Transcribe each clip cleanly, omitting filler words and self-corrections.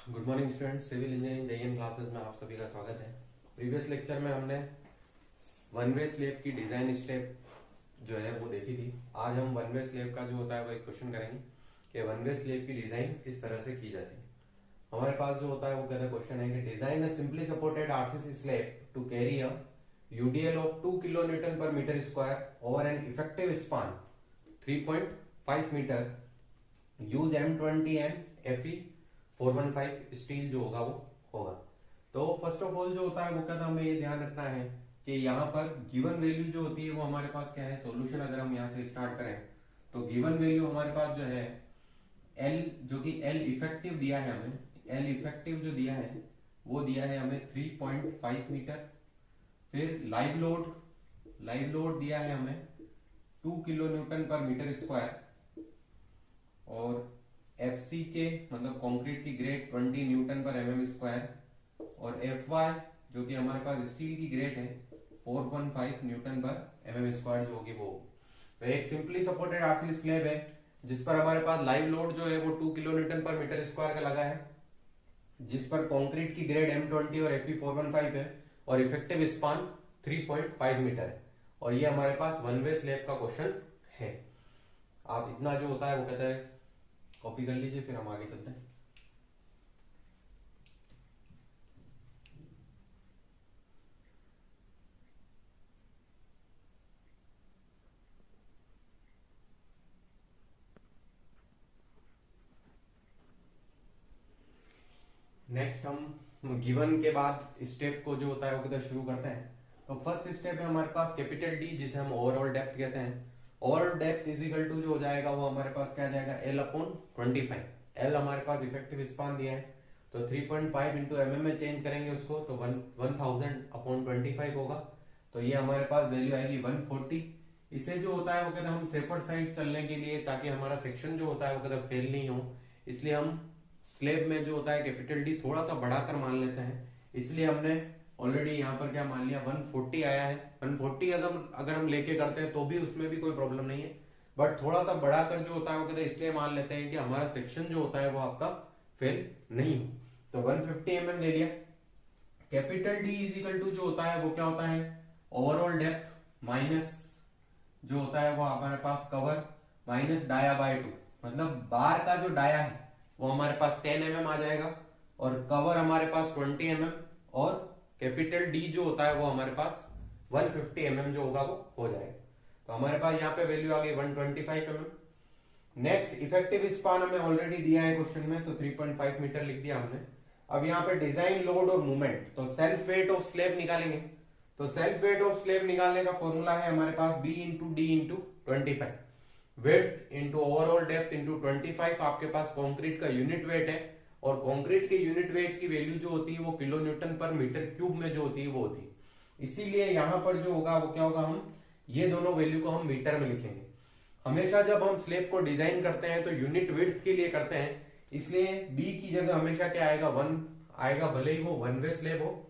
Good morning student, civil engineering JEN classes में आप सभी का स्वागत है। प्रीवियस लेक्चर में हमने वन वे स्लेब की डिजाइन स्टेप जो है वो देखी थी। आज हम वन वे स्लेब का जो होता है वो एक क्वेश्चन करेंगे कि वन वे स्लेब की डिजाइन किस तरह से की जाती है। हमारे पास जो होता है वो कहता है क्वेश्चन है कि design a simply supported RCC slab to carry a UDL of 2 kilonewton per metre square over an effective span 3.5 metre use M20 and FE 415 steel जो होगा वो होगा। तो फर्स्ट ऑफ ऑल जो होता है वो कहता है हमें ये ध्यान रखना है कि यहाँ पर गिवन वैल्यू जो होती है वो हमारे पास क्या है, सॉल्यूशन अगर हम यहाँ से स्टार्ट करें तो गिवन वैल्यू हमारे पास जो है L, जो कि L इफेक्टिव दिया है हमें, L इफेक्टिव जो दिया है वो दिया है हमें 3.5 मीटर। फिर लाइव लोड दिया है हमें 2 kilonewton per metre square और FC के मतलब कंक्रीट की ग्रेड 20 न्यूटन पर mm स्क्वायर और FY जो कि हमारे पास स्टील की ग्रेड है 415 न्यूटन पर mm स्क्वायर जो होगी वो। तो एक सिंपली सपोर्टेड आरसीसी स्लैब है जिस पर हमारे पास लाइव लोड जो है वो 2 kilonewton per metre square का लगा है, जिस पर कंक्रीट की ग्रेड M20 और FE 415 है और इफेक्टिव स्पान 3.5 मीटर है। और ये हमारे पास वन वे स्लैब का क्वेश्चन है। आप इतना जो होता है वो कहता है कॉपी कर लीजिए, फिर हम आगे चलते हैं। नेक्स्ट हम गिवन के बाद स्टेप को जो होता है वो कहते हैं शुरू करते हैं। तो फर्स्ट स्टेप है हमारे पास कैपिटल डी, जिसे हम ओवरऑल डेप्थ कहते हैं। Overall depth is equal to जो हो जाएगा वो हमारे पास क्या जाएगा L/25। L हमारे पास इफेक्टिव स्पान दिया है तो 3.5 इंटू mm में चेंज करेंगे उसको तो 1000/25 होगा। तो ये हमारे पास वैल्यू आएगी 140। इसे जो होता है वो कहते हैं हम सेफर साइड चलने के लिए, ताकि हमारा सेक्शन जो होता है वो कहते हैं फेल नहीं हो, इसलिए हम स्लेब में जो होता है कैपिटल डी थोड़ा सा बढ़ाकर मान लेते हैं। इसलिए हमने ऑलरेडी यहाँ पर क्या मान लिया 140 आया है। 140 अगर हम लेके करते हैं तो भी उसमें भी कोई प्रॉब्लम नहीं है, बट थोड़ा सा बढ़ाकर जो होता है वो कहते हैं इसलिए मान लेते हैं कि हमारा सेक्शन जो होता है वो आपका फेल नहीं हो। तो 150 mm ले लिया। Capital D is equal to जो होता है वो क्या होता है, ओवरऑल डेप्थ माइनस जो होता है वो हमारे पास कवर माइनस डाया बाय 2, मतलब बार का जो डाया है वो हमारे पास 10 mm आ जाएगा और कवर हमारे पास 20 mm और कैपिटल डी जो होता है वो हमारे पास 150 mm जो होगा वो हो जाएगा। तो हमारे पास यहाँ पे वैल्यू आ गई 125 mm। नेक्स्ट इफेक्टिव स्पान हमें ऑलरेडी दिया है क्वेश्चन में, तो 3.5 मीटर लिख दिया हमने। अब यहाँ पे डिजाइन लोड और मूवमेंट, तो सेल्फ वेट ऑफ स्लेब निकालेंगे। तो सेल्फ वेट ऑफ स्लेब निकालने का फॉर्मूला है हमारे पास B into D into 25, weight into overall depth into 25। आपके पास कंक्रीट का यूनिट वेट है और कंक्रीट के यूनिट वेट की वैल्यू जो होती है वो kilo Newton per metre cube में जो होती है वो होती है। इसीलिए यहां पर जो होगा वो क्या होगा, हम ये दोनों वैल्यू को हम मीटर में लिखेंगे। हमेशा जब हम स्लेब को डिजाइन करते हैं तो यूनिट विड्थ के लिए करते हैं, इसलिए बी की जगह हमेशा क्या आएगा 1 आएगा, भले ही वो वन वे स्लेब हो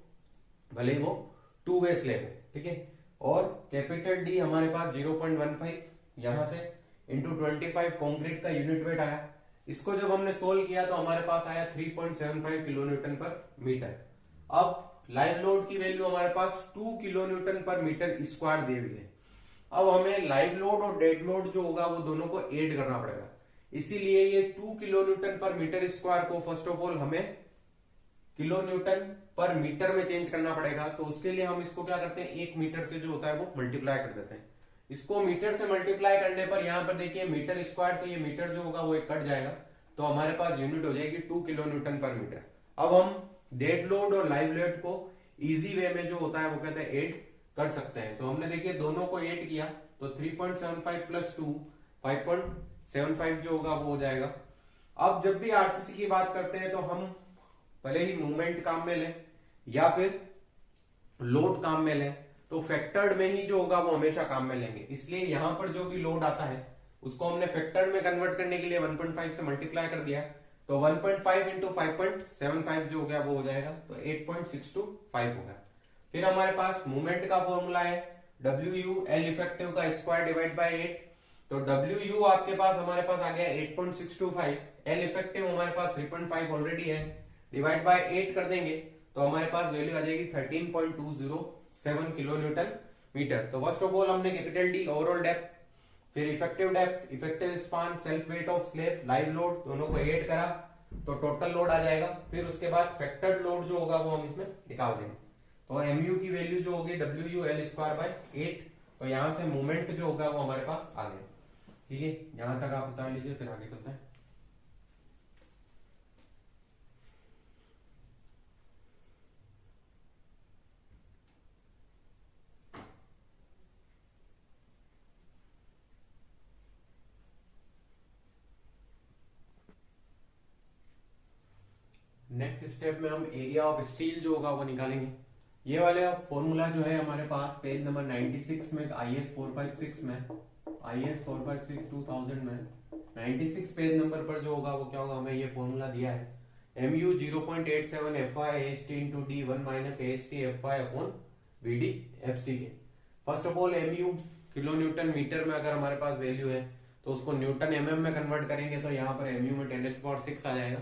भले ही वो 2 वे स्लेब हो, ठीक है। और कैपिटल डी हमारे पास 0.15 यहां से इंटू 25 कॉन्क्रीट का यूनिट वेट आया। इसको जब हमने सोल्व किया तो हमारे पास आया 3.75 किलो न्यूटन पर मीटर। अब लाइव लोड की वैल्यू हमारे पास 2 kilonewton per metre square दी हुई है। अब हमें लाइव लोड और डेड लोड जो होगा वो दोनों को ऐड करना पड़ेगा, इसीलिए ये 2 kilonewton per metre square को फर्स्ट ऑफ ऑल हमें किलो न्यूटन पर मीटर में चेंज करना पड़ेगा। तो उसके लिए हम इसको क्या करते हैं, 1 मीटर से जो होता है वो मल्टीप्लाई कर देते हैं। इसको मीटर से मल्टीप्लाई करने पर यहाँ पर देखिए मीटर स्क्वायर से ये मीटर जो होगा वो एक कट जाएगा, तो हमारे पास यूनिट हो जाएगी 2 किलो न्यूटन पर मीटर। अब हम डेड लोड और लाइव लोड को इजी वे में जो होता है वो कहते हैं ऐड कर सकते हैं। तो हमने देखिए दोनों को ऐड किया तो 3.75 प्लस 2 5.75 जो होगा वो हो जाएगा। अब जब भी आरसीसी की बात करते हैं तो हम भले ही मूवमेंट काम में लें या फिर लोड काम में लें, तो फैक्टर्ड में ही जो होगा वो हमेशा काम में लेंगे। इसलिए यहां पर जो भी लोड आता है उसको हमने फैक्टर्ड में कन्वर्ट करने के लिए 1.5 से मल्टीप्लाई कर दिया, तो 1.5 इंटू 5.75 जो हो गया वो हो जाएगा, तो 8.625 हो गया। फिर हमारे पास मूवमेंट का फॉर्मूला है WU L इफेक्टिव का स्क्वायर डिवाइड बाय 8, तो WU आपके पास हमारे पास आ गया 8.625, L इफेक्टिव हमारे पास 3.5 ऑलरेडी है, डिवाइड बाय 8 कर देंगे तो हमारे पास वैल्यू आ जाएगी 13.207 किलो न्यूटन मीटर। तो फर्स्ट ऑफ ऑल हमने कैपिटल डी ओवरऑल डेप्थ, फिर effective depth, effective span, self weight of slab, live load दोनों को ऐड करा तो टोटल लोड आ जाएगा। फिर उसके बाद फैक्टर्ड लोड जो होगा वो हम इसमें निकाल देंगे। तो एमयू की वैल्यू जो होगी WU_L²/8। तो यहां से मूवमेंट जो होगा वो हमारे पास आ गया। ठीक है, यहां तक आप उतार लीजिए, फिर आगे चलते हैं। नेक्स्ट स्टेप में हम एरिया ऑफ स्टील जो होगा वो निकालेंगे। ये वाले फॉर्मूला जो है हमारे पास पेज नंबर 96 में IS 456 में, IS 456 2000 में 96 पेज नंबर पर जो होगा वो क्या होगा, हमें ये फॉर्मूला दिया है MU 0.87 FI AST into D 1 minus AST FI upon VD FC के। First of all MU kilo newton metre में अगर हमारे पास वैल्यू है तो उसको न्यूटन MM में कन्वर्ट करेंगे तो यहाँ पर MU में 10⁻⁶ आ जाएगा।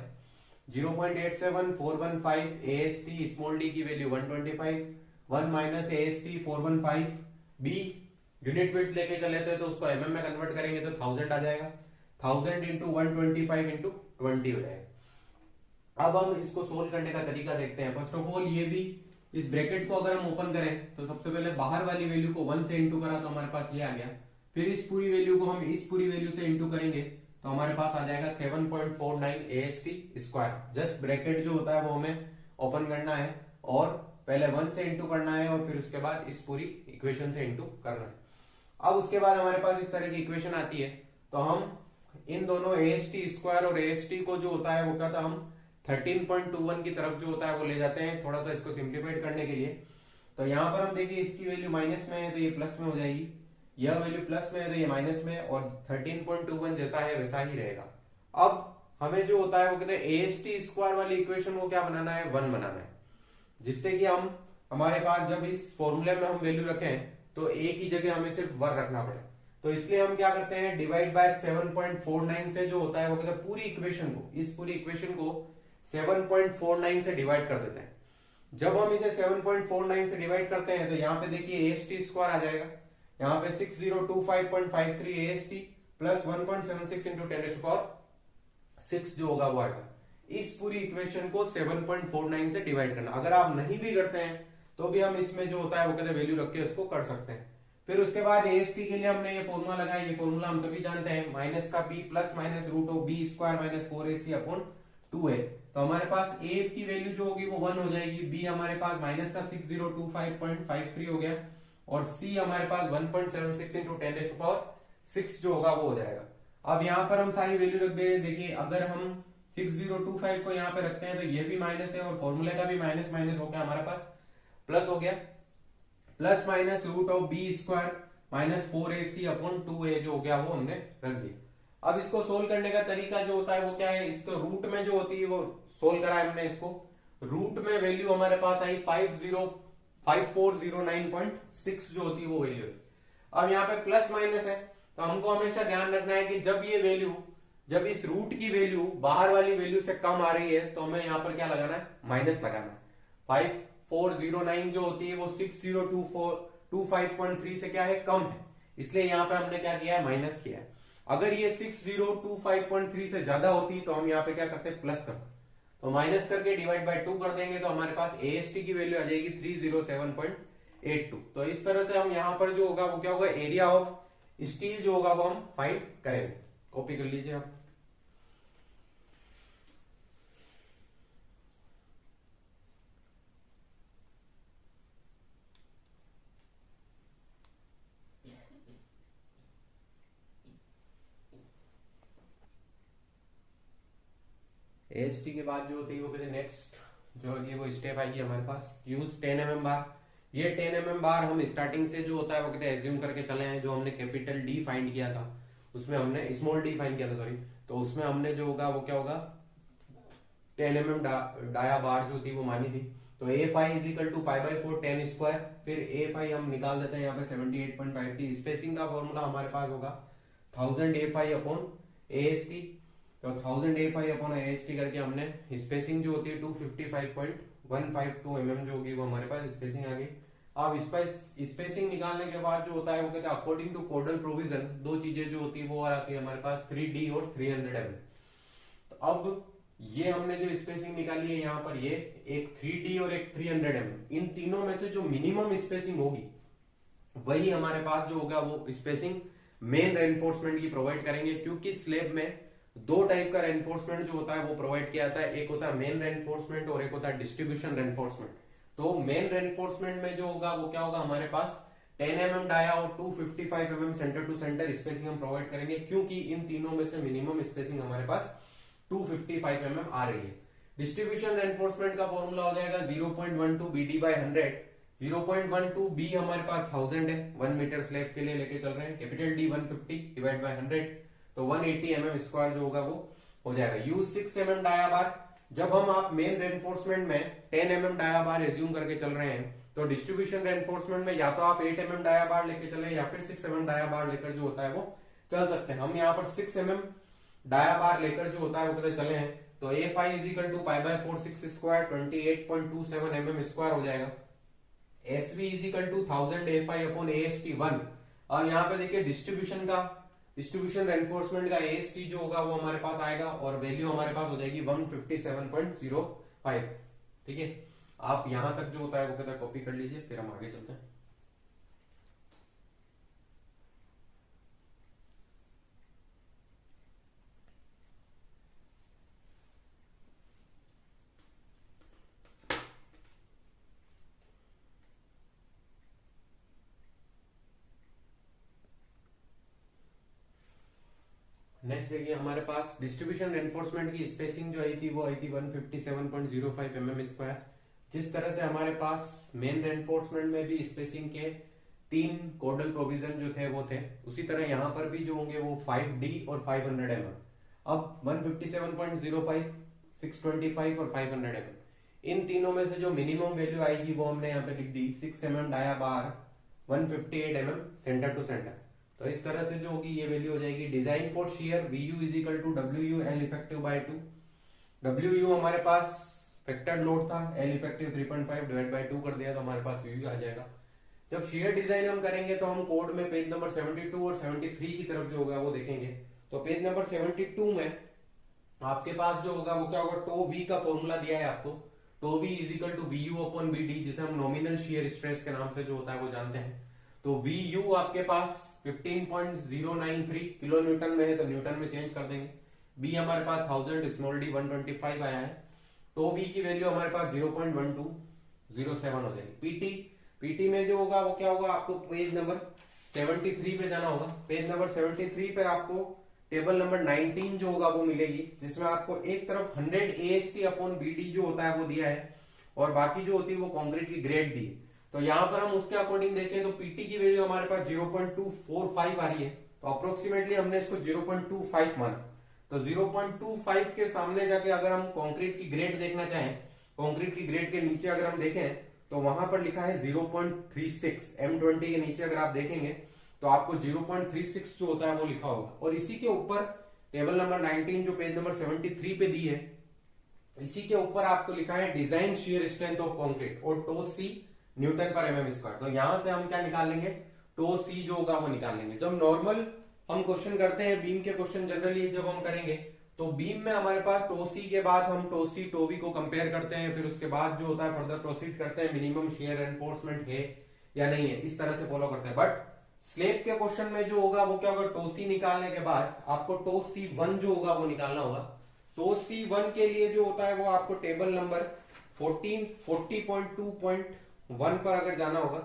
0.87415 AST स्मॉल d की value 125, 1 minus AST 415 B unit width लेके चले थे तो उसको mm में कन्वर्ट करेंगे तो 1000 आ जाएगा। 1000 इंटू 125 इंटू 20 हो जाएगा। अब हम इसको सोल्व करने का तरीका देखते हैं। फर्स्ट ऑफ ऑल ये भी इस ब्रैकेट को अगर हम ओपन करें तो सबसे पहले बाहर वाली वैल्यू को 1 से इंटू करा तो हमारे पास ये आ गया। फिर इस पूरी वैल्यू को हम इस पूरी वैल्यू से इंटू करेंगे तो हमारे पास आ जाएगा 7.49 AST²। जस्ट ब्रैकेट जो होता है वो हमें ओपन करना है और पहले 1 से इंटू करना है और फिर उसके बाद इस पूरी इक्वेशन से इंटू करना है। अब उसके बाद हमारे पास इस तरह की इक्वेशन आती है तो हम इन दोनों AST² और AST को जो होता है वो क्या था, हम 13.21 की तरफ जो होता है वो ले जाते हैं थोड़ा सा इसको सिंप्लीफाइड करने के लिए। तो यहाँ पर हम देखिए इसकी वैल्यू माइनस में है तो ये प्लस में हो जाएगी, यह वैल्यू प्लस में है तो ये माइनस में, और 13.21 जैसा है वैसा ही रहेगा। अब हमें जो होता है वो कहते हैं AST² वाली इक्वेशन को क्या बनाना है, 1 बनाना है, जिससे कि हम हमारे पास जब इस फॉर्मूले में हम वैल्यू रखें तो एक ही जगह हमें सिर्फ 1 रखना पड़े। तो इसलिए हम क्या करते हैं, डिवाइड बाय 7.49 से जो होता है वो कहते हैं पूरी इक्वेशन को, इस पूरी इक्वेशन को 7.49 से डिवाइड कर देते हैं। जब हम इसे 7.49 से डिवाइड करते हैं तो यहाँ पे देखिए AST² आ जाएगा, यहाँ पे 6025.53 AST प्लस 1.76 इंटू 10⁻⁶ जो होगा वो आएगा। इस पूरी इक्वेशन को 7.49 से डिवाइड करना। अगर आप नहीं भी करते हैं तो भी हम इसमें जो होता है वो कहते हैं वैल्यू रख के उसको कर सकते हैं। फिर उसके बाद AST के लिए हमने ये फॉर्मूला लगाया, ये फॉर्मूला हम सभी जानते हैं, माइनस का B plus minus root of B² minus 4AC upon 2A। तो हमारे पास A की वैल्यू जो होगी वो 1 हो जाएगी, B हमारे पास माइनस का 6025.53 हो गया और C हमारे पास 1.76 इंटू 10⁻⁶ जो होगा वो हो जाएगा। अब यहाँ पर हम सारी वैल्यू रख दे, देखिए अगर हम 6025 को यहाँ पे रखते हैं तो ये भी माइनस है और फॉर्मूले का भी माइनस माइनस हो गया, हमारे पास प्लस हो गया, plus minus root of B² minus 4AC upon 2A जो हो गया वो हमने रख दिया। अब इसको सोल्व करने का तरीका जो होता है वो क्या है, इसको रूट में जो होती है वो सोल्व करा है हमने। इसको रूट में वैल्यू हमारे पास आई 5409.6 जो होती है वो वैल्यू है। अब यहाँ पे प्लस माइनस है तो हमको हमेशा ध्यान रखना है कि जब ये वैल्यू, जब इस रूट की वैल्यू बाहर वाली वैल्यू से कम आ रही है तो हमें यहाँ पर क्या लगाना है, माइनस लगाना है। 5409 जो होती है वो 6025.3 से क्या है, कम है, इसलिए यहाँ पे हमने क्या किया है, माइनस किया है। अगर ये 6025.3 से ज्यादा होती तो हम यहाँ पे क्या करते, प्लस करते। तो माइनस करके डिवाइड बाय 2 कर देंगे तो हमारे पास AST की वैल्यू आ जाएगी 307.82। तो इस तरह से हम यहाँ पर जो होगा वो क्या होगा, एरिया ऑफ स्टील जो होगा वो हम फाइंड करेंगे। कॉपी कर लीजिए आप। AST के बाद जो होती है वो कहते हैं नेक्स्ट जो है वो स्टेप आएगी हमारे पास, यूज 10 mm बार। ये 10 mm बार हम स्टार्टिंग से जो होता है वो कहते हैं एज्यूम करके चले हैं। जो हमने कैपिटल D फाइंड किया था उसमें हमने स्मॉल d फाइंड किया था, सॉरी, तो उसमें हमने जो होगा वो क्या होगा, 10 mm डाया बार जो थी वो मानी थी। तो A5 इज इक्वल टू π/4 10²। फिर A5 हम निकाल देते हैं यहाँ पे 78.53। स्पेसिंग का फॉर्मूला हमारे पास होगा 1000 A5 अपॉन AST। तो तो 1000 A5/AST करके हमने स्पेसिंग जो होती है 255.152 mm जो होगी वो हमारे पास स्पेसिंग आ गई। अब स्पेसिंग निकालने के बाद जो होता है वो कहते हैं अकॉर्डिंग टू कोडल प्रोविजन दो चीजें जो होती है वो आती है हमारे पास 3D और 300 mm। तो अब ये हमने जो स्पेसिंग निकाली है यहाँ पर ये एक 3D और एक 300 mm, इन तीनों में से जो मिनिमम स्पेसिंग होगी वही हमारे पास जो होगा वो स्पेसिंग मेन रेनफोर्समेंट की प्रोवाइड करेंगे, क्योंकि स्लेब में दो टाइप का रेनफोर्समेंट जो होता है वो प्रोवाइड किया जाता है, एक होता है मेन रेनफोर्समेंट और एक होता है डिस्ट्रीब्यूशन रेनफोर्समेंट। तो मेन रेनफोर्समेंट में जो होगा वो क्या होगा हमारे पास 10 mm डाया और 255 mm centre to centre spacing हम प्रोवाइड करेंगे, क्योंकि इन तीनों में से मिनिमम स्पेसिंग हमारे पास 255 mm आ रही है। डिस्ट्रीब्यूशन रेनफोर्समेंट का फॉर्मूला हो जाएगा 0.12 BD/100। 0.12 B हमारे पास 1000 है, 1 मीटर स्लैब के लिए लेके चल रहे हैं। कैपिटल D 150 डिवाइड बाय 100 तो 180 mm स्क्वायर जो होगा वो हो जाएगा। यूज 6 mm डाया बार। जब हम आप मेन रेनफोर्समेंट में 10 mm डाया बार एज्यूम करके चल रहे हैं तो डिस्ट्रीब्यूशन रेनफोर्समेंट में या तो आप 8 mm डाया बार लेके चले या फिर 6 mm डाया बार लेकर जो होता है वो चल सकते हैं। हम यहाँ पर 6 mm डाया बार लेकर जो होता है वो कहते चले हैं तो A5 is equal to π/4 6 square 28.27 mm square हो जाएगा। SV is equal to 1000 A5/AST 1। और यहाँ पे देखिए डिस्ट्रीब्यूशन रेनफोर्समेंट का AST जो होगा वो हमारे पास आएगा और वैल्यू हमारे पास हो जाएगी 157.05। ठीक है, आप यहां तक जो होता है वो कहता है कॉपी कर लीजिए, फिर हम आगे चलते हैं। नेक्स्ट देखिए हमारे पास डिस्ट्रीब्यूशन रेनफोर्समेंट की स्पेसिंग जो आई थी वो आई थी 157.05 mm स्क्वायर। जिस तरह से हमारे पास मेन रेनफोर्समेंट में भी स्पेसिंग के 3 कोडल प्रोविजन जो थे वो थे, उसी तरह यहां पर भी जो होंगे वो 5D और 500 mm। अब 157.05, 625 और 500 mm, इन तीनों में से जो मिनिमम वैल्यू आएगी वो हमने यहाँ पे लिख दी 6 mm dia bar 158 mm centre to centre. तो इस तरह से जो होगी ये वैल्यू हो जाएगी। Design for shear VU is equal to WU L effective by 2। WU हमारे पास फैक्टर्ड लोड था, L इफेक्टिव 3.5 डिवाइड बाय 2 कर दिया तो हमारे पास VU आ जाएगा। जब शियर डिजाइन हम करेंगे तो हम कोड में पेज नंबर 72 और 73 की तरफ जो होगा वो देखेंगे। तो पेज नंबर 72 में आपके पास जो होगा वो क्या होगा, टो V का फॉर्मूला दिया है आपको। Tau V is equal to VU/BD, जिसे हम नॉमिनल शियर स्ट्रेस के नाम से जो होता है वो जानते हैं। तो VU आपके पास 15.093 किलो न्यूटन में है तो न्यूटन में चेंज कर देंगे। B हमारे पास 1000, स्मॉल d 125 आया है। तो V की वैल्यू हमारे पास 0.1207 हो जाएगी। PT में जो होगा वो क्या होगा, आपको पेज नंबर 73 पे जाना होगा। पेज नंबर 73 पर आपको टेबल नंबर 19 जो होगा वो मिलेगी, जिसमें आपको एक तरफ 100 AST/BD जो होता है वो दिया है और बाकी जो होती है वो कंक्रीट की ग्रेड दी। तो यहां पर हम उसके अकॉर्डिंग देखें तो PT की वैल्यू हमारे पास 0.245 आ रही है, तो अप्रोक्सीमेटली हमने इसको 0.25 माना। तो 0.25 के सामने जाके अगर हम कंक्रीट की ग्रेड देखना चाहें, कंक्रीट की ग्रेड के नीचे अगर हम देखें तो वहां पर लिखा है 0.36। M20 के नीचे अगर आप देखेंगे तो आपको 0.36 जो होता है वो लिखा होगा। और इसी के ऊपर टेबल नंबर 19 जो पेज नंबर 73 पे दी है, इसी के ऊपर आपको लिखा है design shear strength of concrete और टो C न्यूटन पर mm स्क्वायर। तो यहां से हम क्या निकाल लेंगे, टो C जो होगा वो निकाल लेंगे। जब नॉर्मल हम क्वेश्चन करते हैं, बीम के क्वेश्चन जनरली जब हम करेंगे तो बीम में हमारे पास टो C के बाद हम टो C टो V को कंपेयर करते हैं, फिर उसके बाद जो होता है फर्दर प्रोसीड करते हैं मिनिमम शियर एनफोर्समेंट है या नहीं है, इस तरह से फॉलो करते हैं। बट स्लेब के क्वेश्चन में जो होगा वो क्या होगा, टो C निकालने के बाद आपको टो C1 जो होगा वो निकालना होगा। टो C1 के लिए जो होता है वो आपको टेबल नंबर 40.2.1 पर अगर जाना होगा,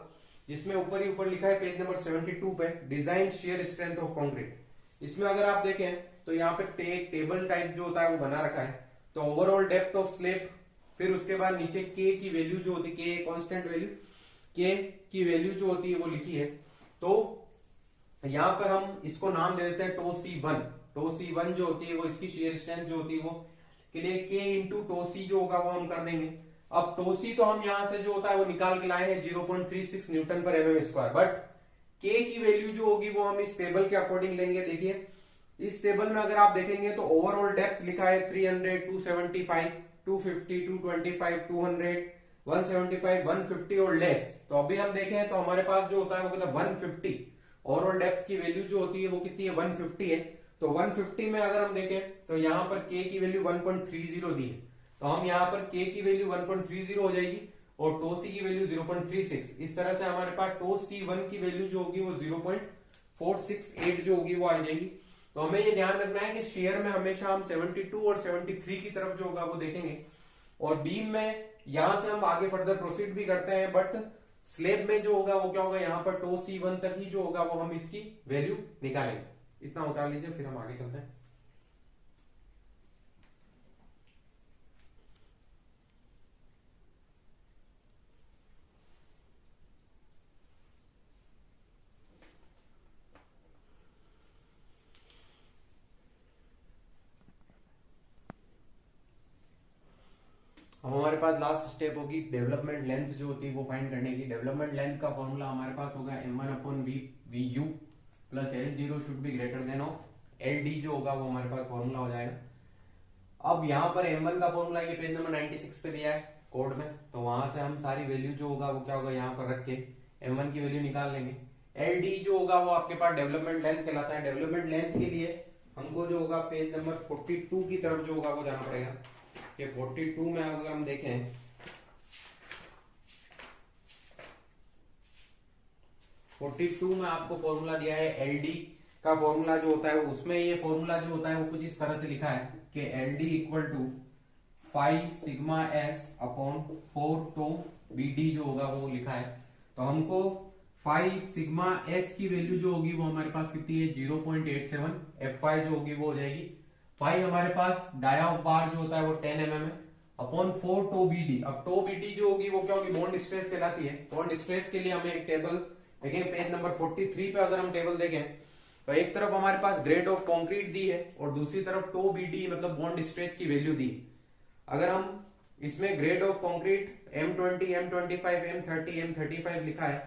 जिसमें ऊपर ही ऊपर लिखा है पेज नंबर 72 पे design shear strength of concrete. इसमें अगर आप देखें तो यहाँ पे टेबल टाइप जो होता है वो बना रखा है। तो ओवरऑल डेप्थ ऑफ स्लेब, फिर उसके बाद नीचे K की वैल्यू जो होती है, K कांस्टेंट वैल्यू, K की वैल्यू जो होती है वो लिखी है। तो यहां पर हम इसको नाम दे देते हैं टो C1। टो C1 जो होती है वो इसकी शियर स्ट्रेंथ जो होती है वो के लिए K इंटू टो C जो होगा वो हम कर देंगे। अब टो C तो हम यहां से जो होता है वो निकाल के लाए हैं 0.36 न्यूटन पर mm स्क्वायर, बट K की वैल्यू जो होगी वो हम इस टेबल के अकॉर्डिंग लेंगे। देखिए इस टेबल में अगर आप देखेंगे तो ओवरऑल डेप्थ लिखा है 300, 275, 250, 225, 200, 175, 150 और लेस। तो अभी हम देखें तो हमारे पास जो होता है वो कहता है 150। ओवरऑल डेप्थ की वैल्यू जो होती है वो कितनी है, 150 है। तो 150 में अगर हम देखें तो यहाँ पर k की वैल्यू 1.30 दी है, तो हम यहाँ पर k की वैल्यू 1.30 हो जाएगी और टो सी की वैल्यू 0.36। इस तरह से हमारे पास टो C1 की वैल्यू जो होगी वो 0.468 जो होगी वो आ जाएगी। तो हमें ये ध्यान रखना है कि शेयर में हमेशा हम 72 और 73 की तरफ जो होगा वो देखेंगे, और बीम में यहां से हम आगे फर्दर प्रोसीड भी करते हैं, बट स्लेब में जो होगा वो क्या होगा, यहाँ पर टो C1 तक ही जो होगा वो हम इसकी वैल्यू निकालेंगे। इतना उतार लीजिए, फिर हम आगे चलते हैं। अब हमारे पास लास्ट स्टेप होगी डेवलपमेंट लेंथ जो होती है वो फाइंड करने की। डेवलपमेंट लेंथ का फॉर्मूला हमारे पास होगा m1/v plus L0 should be greater than of LD जो होगा वो हमारे पास फॉर्मूला हो जाएगा। अब यहाँ पर m1 का फॉर्मूला ये पेज नंबर 96 पे दिया है कोड में, तो वहां से हम सारी वैल्यू जो होगा वो क्या होगा यहाँ पर रख के m1 की वैल्यू निकाल लेंगे। LD जो होगा वो आपके पास डेवलपमेंट लेंथ कहलाता है। डेवलपमेंट लेंथ के लिए हमको जो होगा पेज नंबर 42 की तरफ जो होगा वो जाना पड़ेगा। कि 42 में अगर हम देखें 42 में आपको फॉर्मूला दिया है एलडी का फॉर्मूला जो होता है, उसमें ये फॉर्मूला जो होता है वो कुछ इस तरह से लिखा है कि LD equal to 5 sigma S upon 4 tau BD जो होगा वो लिखा है। तो हमको 5 सिग्मा एस की वैल्यू जो होगी वो हमारे पास कितनी है 0.87, F5 जो होगी वो हो जाएगी 5। हमारे पास डाया ऑफ बार जो होता है वो 10 mm है अपॉन 4 टो बीडी। अब टो बीडी जो होगी वो क्या होगी, बॉन्ड स्ट्रेस कहलाती है। बॉन्ड स्ट्रेस के लिए हमें एक टेबल देखें, पेज नंबर 43 पे अगर हम टेबल देखें तो एक तरफ हमारे पास ग्रेड ऑफ कंक्रीट दी है और दूसरी तरफ टो बीडी मतलब बॉन्ड स्ट्रेस की वैल्यू दी। अगर हम इसमें grade of concrete M20, M25, M30, M35 लिखा है,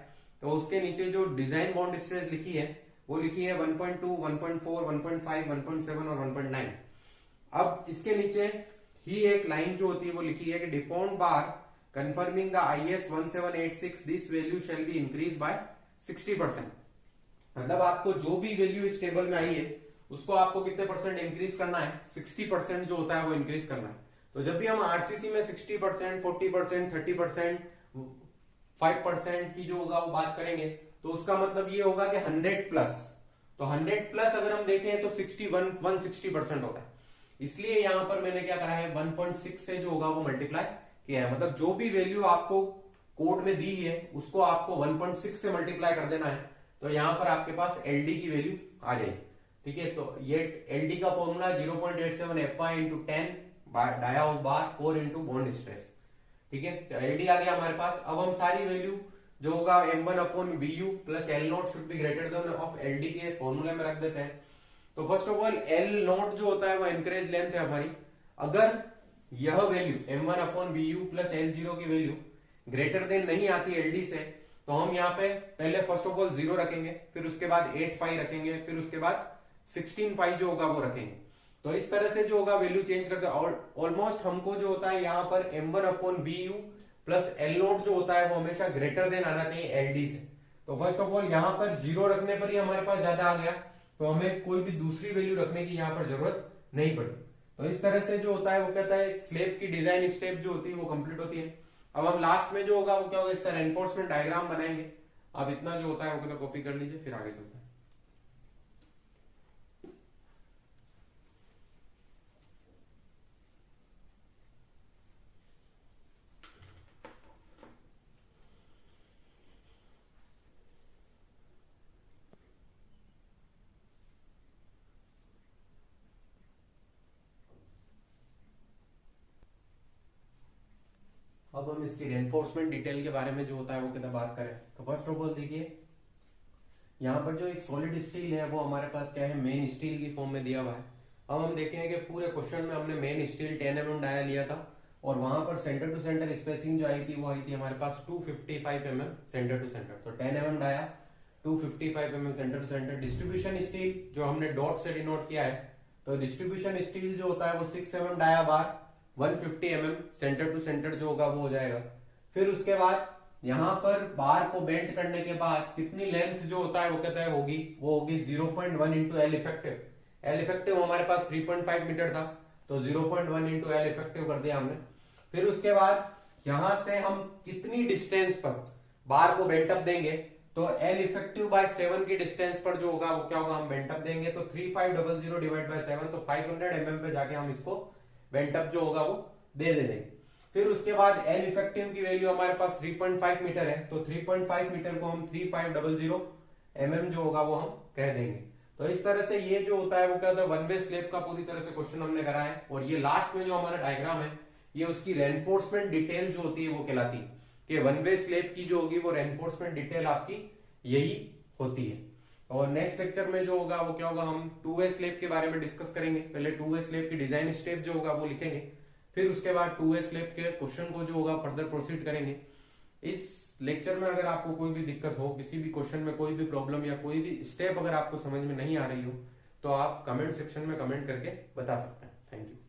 तो उसके नीचे जो डिजाइन बॉन्ड स्ट्रेस लिखी है वो लिखी है 1.2, 1.4, 1.5, 1.7 और 1.9। अब इसके नीचे ही एक लाइन जो होती है वो लिखी है कि deformed bar conforming the IS 1786 this value shall be increase by 60%। मतलब आपको जो भी वैल्यू इस टेबल में आई है उसको आपको कितने परसेंट इंक्रीज करना है, 60% जो होता है वो इंक्रीज करना है। तो जब भी हम आरसीसी में 60%, 40%, 30%, 5% की जो होगा वो बात करेंगे तो उसका मतलब ये होगा कि 100 प्लस। तो 100 प्लस अगर हम देखें तो 160% होता है। इसलिए यहां पर मैंने क्या करा है 1.6 से जो होगा वो मल्टीप्लाई किया है। मतलब जो भी वैल्यू आपको कोड में दी है उसको आपको 1.6 से मल्टीप्लाई कर देना है, तो यहां पर आपके पास एलडी की वैल्यू आ जाएगी। ठीक है, तो ये एलडी का formula 0.87 Fy into 10 dia of bar 4 into bond stress. ठीक है, तो एलडी आ गया हमारे पास। अब हम सारी वैल्यू जो होगा m1/vu plus L not should be greater than of LD के फॉर्मूले में रख देते हैं। तो first of all L not जो होता है वो एनकरेज लेंथ है हमारी। अगर यह वैल्यू m1/vu प्लस L0 की वैल्यू ग्रेटर देन नहीं आती एलडी से, तो हम यहाँ पे पहले फर्स्ट ऑफ ऑल 0 रखेंगे, फिर उसके बाद 8.5 रखेंगे, फिर उसके बाद 16.5 जो होगा वो रखेंगे। तो इस तरह से जो होगा वैल्यू चेंज करते हैं। ऑलमोस्ट हमको जो होता है यहाँ पर m1/vu प्लस एल नॉट जो होता है वो हमेशा ग्रेटर देन आना चाहिए एलडी से। तो फर्स्ट ऑफ ऑल यहाँ पर 0 रखने पर ही हमारे पास ज्यादा आ गया, तो हमें कोई भी दूसरी वैल्यू रखने की यहाँ पर जरूरत नहीं पड़ी। तो इस तरह से जो होता है वो कहता है स्लेब की डिजाइन स्टेप जो होती है वो कंप्लीट होती है। अब हम लास्ट में जो होगा वो क्या होगा, इसका रेनफोर्समेंट डायग्राम बनाएंगे। अब इतना जो होता है वो कहता कॉपी कर लीजिए, फिर आगे चलते हैं। अब हम इसकी रेनफोर्समेंट डिटेल के बारे में जो होता है वो कितना बात करें, तो फर्स्ट ऑफ ऑल देखिए यहाँ पर जो एक सॉलिड स्टील है वो हमारे पास क्या है, मेन स्टील की फॉर्म में दिया हुआ है। अब हम देखेंगे कि पूरे क्वेश्चन में हमने मेन स्टील 10 mm डाया लिया था और वहां पर सेंटर टू सेंटर स्पेसिंग जो आई थी वो आई थी हमारे पास 255 mm सेंटर टू सेंटर। तो 10 mm dia 255 mm centre to centre. Distribution steel जो हमने डॉट से डिनोट किया है, तो डिस्ट्रीब्यूशन स्टील जो होता है वो 6 mm dia bar 150 mm centre to centre जो होगा वो हो जाएगा। फिर उसके बाद यहाँ पर बार को बेंड करने के बाद कितनी लेंथ जो होता है वो कहता है होगी, वो होगी 0.1 into L effective. L effective हमारे पास 3.5 मीटर था, तो 0.1 इंटू एल इफेक्टिव कर दिया हमने। फिर उसके बाद यहां से हम कितनी डिस्टेंस पर बार को बेंटअप देंगे, तो एल इफेक्टिव बाय 7 की डिस्टेंस पर जो होगा वो क्या होगा, हम बेंटअप देंगे। तो 3500 डिवाइड बाय 7, तो 500 mm पे जाके हम इसको बेंटअप जो होगा वो दे देंगे। फिर उसके बाद एल इफेक्टिव की वैल्यू हमारे पास 3.5 मीटर है, तो 3.5 मीटर को हम 3500 mm जो होगा वो हम कह देंगे। तो इस तरह से ये जो होता है वो क्या होता है, वन वे स्लेब का पूरी तरह से क्वेश्चन हमने करा है। और ये लास्ट में जो हमारा डायग्राम है, ये उसकी रेनफोर्समेंट डिटेल जो होती है वो कहलाती है कि वन वे स्लेब की जो होगी वो रेनफोर्समेंट डिटेल आपकी यही होती है। और नेक्स्ट लेक्चर में जो होगा वो क्या होगा, हम टू वे स्लेब के बारे में डिस्कस करेंगे। पहले टू वे स्लेब की डिजाइन स्टेप जो होगा वो लिखेंगे, फिर उसके बाद टू वे स्लेब के क्वेश्चन को जो होगा फर्दर प्रोसीड करेंगे। इस लेक्चर में अगर आपको कोई भी दिक्कत हो, किसी भी क्वेश्चन में कोई भी प्रॉब्लम या कोई भी स्टेप अगर आपको समझ में नहीं आ रही हो, तो आप कमेंट सेक्शन में कमेंट करके बता सकते हैं। Thank you.